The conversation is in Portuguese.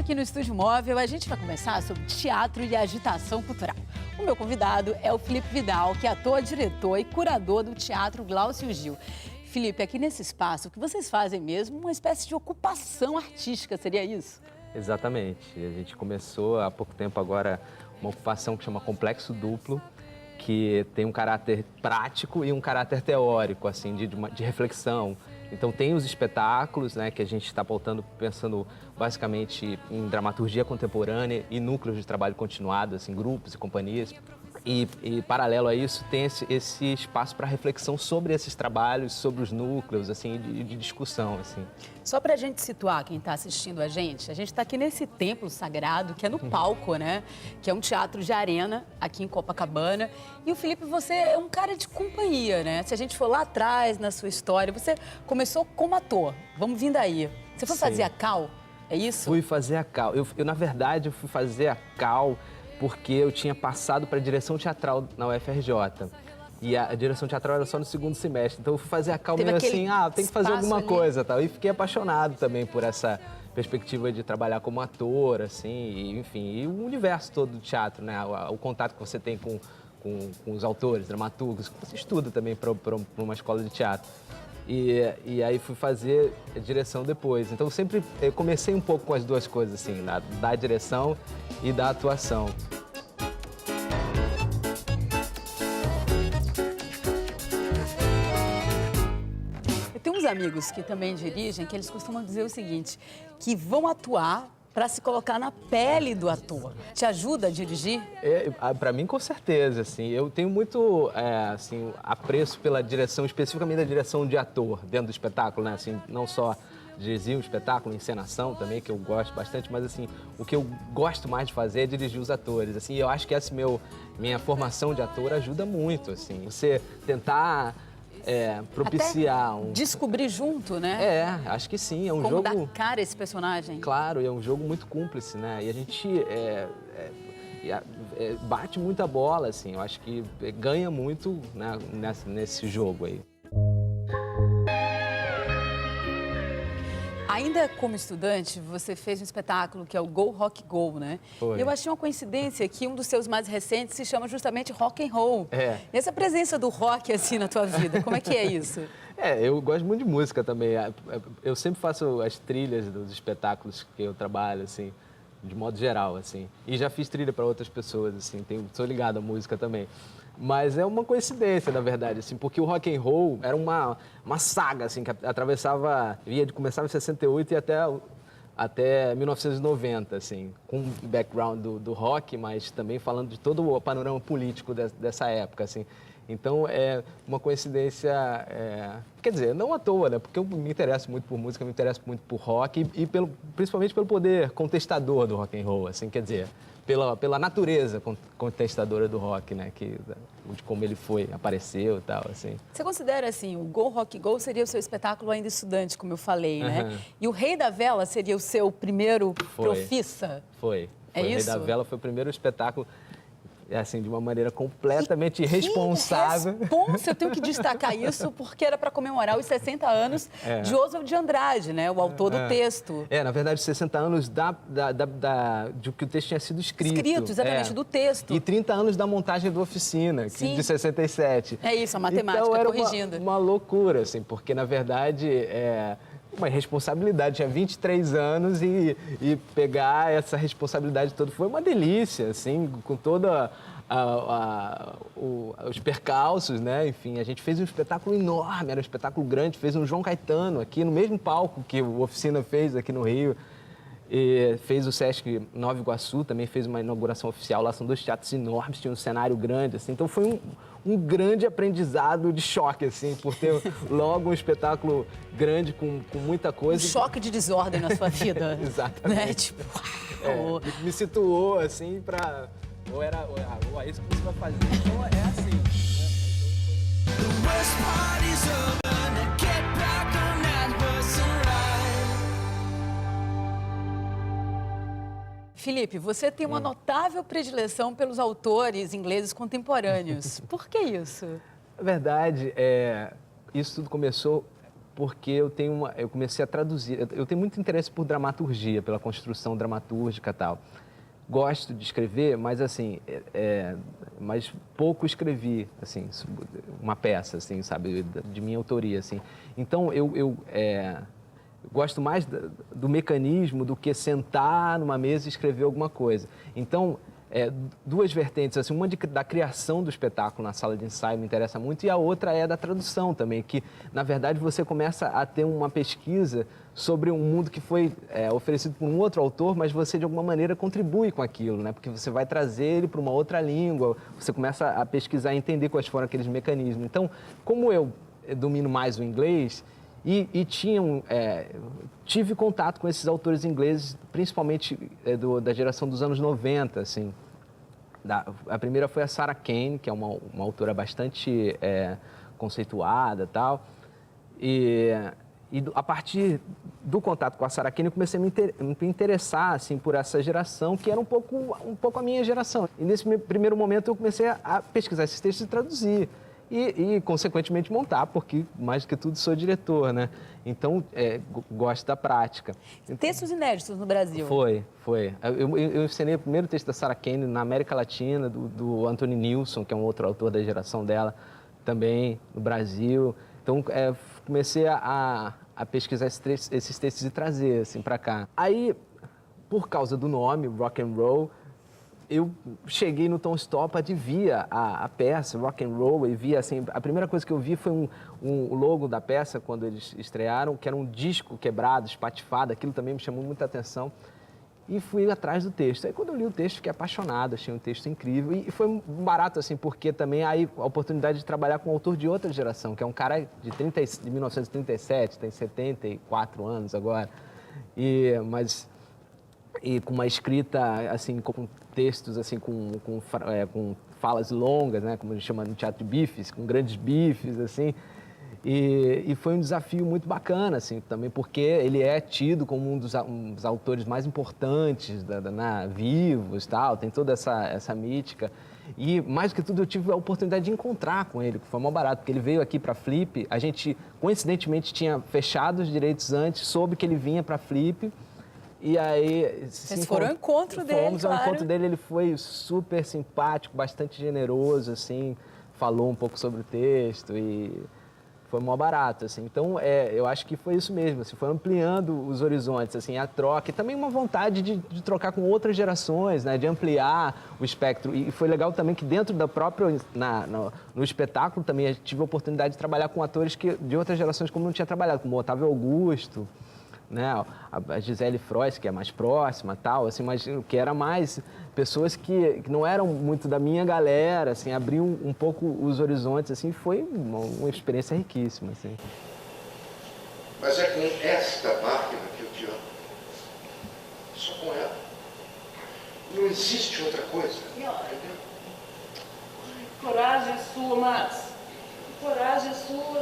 aqui no Estúdio Móvel, a gente vai conversar sobre teatro e agitação cultural. O meu convidado é o Felipe Vidal, que é ator, diretor e curador do Teatro Glaucio Gil. Felipe, aqui nesse espaço, o que vocês fazem mesmo? Uma espécie de ocupação artística, seria isso? Exatamente. A gente começou há pouco tempo agora uma ocupação que chama Complexo Duplo, que tem um caráter prático e um caráter teórico, assim, de reflexão. Então tem os espetáculos, né, que a gente está pautando, pensando basicamente em dramaturgia contemporânea e núcleos de trabalho continuado, assim, grupos e companhias. E paralelo a isso, tem esse espaço para reflexão sobre esses trabalhos, sobre os núcleos, assim, de discussão, assim. Só para a gente situar quem está assistindo a gente está aqui nesse templo sagrado, que é no palco, né? Que é um teatro de arena, aqui em Copacabana. E o Felipe, você é um cara de companhia, né? Se a gente for lá atrás na sua história, você começou como ator. Vamos vir daí. Você foi fazer a Cal, é isso? Fui fazer a Cal. Na verdade, eu fui fazer a Cal porque eu tinha passado para a direção teatral na UFRJ. E a direção teatral era só no segundo semestre. Então eu fui fazer a Cal meio assim, tem que fazer alguma coisa, tal. E fiquei apaixonado também por essa perspectiva de trabalhar como ator, assim, e, enfim, e o universo todo do teatro, né? O contato que você tem com os autores, dramaturgos, que você estuda também para uma escola de teatro. E aí fui fazer a direção depois. Então sempre comecei um pouco com as duas coisas, assim, da direção e da atuação. Eu tenho uns amigos que também dirigem, que eles costumam dizer o seguinte, que vão atuar para se colocar na pele do ator. Te ajuda a dirigir? Para mim, com certeza, assim. Eu tenho muito assim, apreço pela direção, especificamente da direção de ator dentro do espetáculo, né? Assim, não só dirigir um espetáculo, encenação também, que eu gosto bastante, mas assim, o que eu gosto mais de fazer é dirigir os atores. Assim, eu acho que essa minha formação de ator ajuda muito, assim. Você tentar propiciar descobrir junto, né? Acho que sim, é um jogo... jogo... Como dar cara a esse personagem. Claro, é um jogo muito cúmplice, né? E a gente bate muita bola, assim, eu acho que ganha muito, né, nesse jogo aí. Ainda como estudante, você fez um espetáculo que é o Go Rock Go, né? Foi. E eu achei uma coincidência que um dos seus mais recentes se chama justamente Rock and Roll. E essa presença do rock, assim, na tua vida, como é que é isso? Eu gosto muito de música também. Eu sempre faço as trilhas dos espetáculos que eu trabalho, assim, de modo geral, assim. E já fiz trilha para outras pessoas, assim, sou ligado à música também. Mas é uma coincidência, na verdade, assim, porque o rock and roll era uma saga, assim, que começava em 68 e até 1990, assim, com o background do rock, mas também falando de todo o panorama político dessa época, assim. Então, é uma coincidência, quer dizer, não à toa, né? Porque eu me interesso muito por música, me interesso muito por rock e principalmente pelo poder contestador do rock and roll, assim, quer dizer, pela natureza contestadora do rock, né? De como ele apareceu e tal, assim. Você considera, assim, o Go Rock Go seria o seu espetáculo ainda estudante, como eu falei, né? E o Rei da Vela seria o seu primeiro profissa? Foi. É isso? O Rei da Vela foi o primeiro espetáculo, assim, de uma maneira completamente irresponsável. Eu tenho que destacar isso porque era para comemorar os 60 anos de Oswald de Andrade, né? O autor do texto. Na verdade, 60 anos de que o texto tinha sido escrito. Escrito, exatamente, do texto. E 30 anos da montagem do Oficina, de 67. É isso, a matemática, então, era corrigindo. Uma loucura, assim, porque, na verdade, uma responsabilidade. Tinha 23 anos e pegar essa responsabilidade toda foi uma delícia, assim, com toda os percalços, né? Enfim, a gente fez um espetáculo enorme, era um espetáculo grande, fez um João Caetano aqui no mesmo palco que o Oficina fez aqui no Rio. E fez o Sesc Nova Iguaçu, também fez uma inauguração oficial lá, são 2 teatros enormes, tinha um cenário grande, assim, então foi um grande aprendizado de choque, assim, por ter logo um espetáculo grande com muita coisa. Um choque de desordem na sua vida. Exatamente. Né? Tipo, uau! Me situou, assim, pra... Ou é isso que você vai fazer, então é assim. Felipe, você tem uma notável predileção pelos autores ingleses contemporâneos. Por que isso? Na verdade, isso tudo começou porque eu comecei a traduzir. Eu tenho muito interesse por dramaturgia, pela construção dramatúrgica e tal. Gosto de escrever, mas assim, mas pouco escrevi, assim, uma peça, assim, sabe, de minha autoria, assim. Então, eu gosto mais do mecanismo do que sentar numa mesa e escrever alguma coisa. Então, duas vertentes, assim, uma da criação do espetáculo na sala de ensaio me interessa muito e a outra é da tradução também, que, na verdade, você começa a ter uma pesquisa sobre um mundo que foi oferecido por um outro autor, mas você, de alguma maneira, contribui com aquilo, né? Porque você vai trazer ele para uma outra língua, você começa a pesquisar e entender quais foram aqueles mecanismos. Então, como eu domino mais o inglês e tive contato com esses autores ingleses, principalmente da geração dos anos 90, assim. A primeira foi a Sarah Kane, que é uma autora bastante conceituada e tal. E a partir do contato com a Sarah Kane, eu comecei a me interessar assim, por essa geração, que era um pouco a minha geração. E nesse primeiro momento eu comecei a pesquisar esses textos e traduzir. E, consequentemente, montar, porque, mais do que tudo, sou diretor, né? Então, gosto da prática. Textos inéditos no Brasil. Foi. Eu ensinei o primeiro texto da Sarah Kane na América Latina, do Anthony Nilsson, que é um outro autor da geração dela, também no Brasil. Então, comecei a pesquisar esses textos e trazer, assim, para cá. Aí, por causa do nome, Rock and Roll, eu cheguei no Tom Stoppard e via a peça, Rock and Roll, e via, assim, a primeira coisa que eu vi foi o logo da peça, quando eles estrearam, que era um disco quebrado, espatifado, aquilo também me chamou muita atenção. E fui atrás do texto. Aí, quando eu li o texto, fiquei apaixonado, achei um texto incrível. E foi barato, assim, porque também aí a oportunidade de trabalhar com um autor de outra geração, que é um cara de 1937, tem 74 anos agora. E com uma escrita, assim, com textos, assim, com falas longas, né, como a gente chama no teatro de bifes, com grandes bifes, assim. E foi um desafio muito bacana, assim, também porque ele é tido como um dos autores mais importantes vivos e tal, tem toda essa mítica. E, mais do que tudo, eu tive a oportunidade de encontrar com ele, que foi mó barato, porque ele veio aqui para a Flip, a gente, coincidentemente, tinha fechado os direitos antes, soube que ele vinha para a Flip, e aí... Vocês foram ao encontro dele, Fomos ao encontro dele, ele foi super simpático, bastante generoso, assim, falou um pouco sobre o texto e... Foi mó barato, assim. Então, eu acho que foi isso mesmo, assim, foi ampliando os horizontes, assim, a troca e também uma vontade de trocar com outras gerações, né, de ampliar o espectro. E foi legal também que dentro da própria, no espetáculo também, eu tive a oportunidade de trabalhar com atores de outras gerações como não tinha trabalhado, como o Otávio Augusto, né, a Gisele Frois, que é mais próxima, tal, assim, mas que era mais pessoas que não eram muito da minha galera, assim, abriu um pouco os horizontes, assim, foi uma experiência riquíssima, assim. Mas é com esta máquina que eu te amo. Só com ela. Não existe outra coisa. E olha, coragem sua, Max. Coragem sua.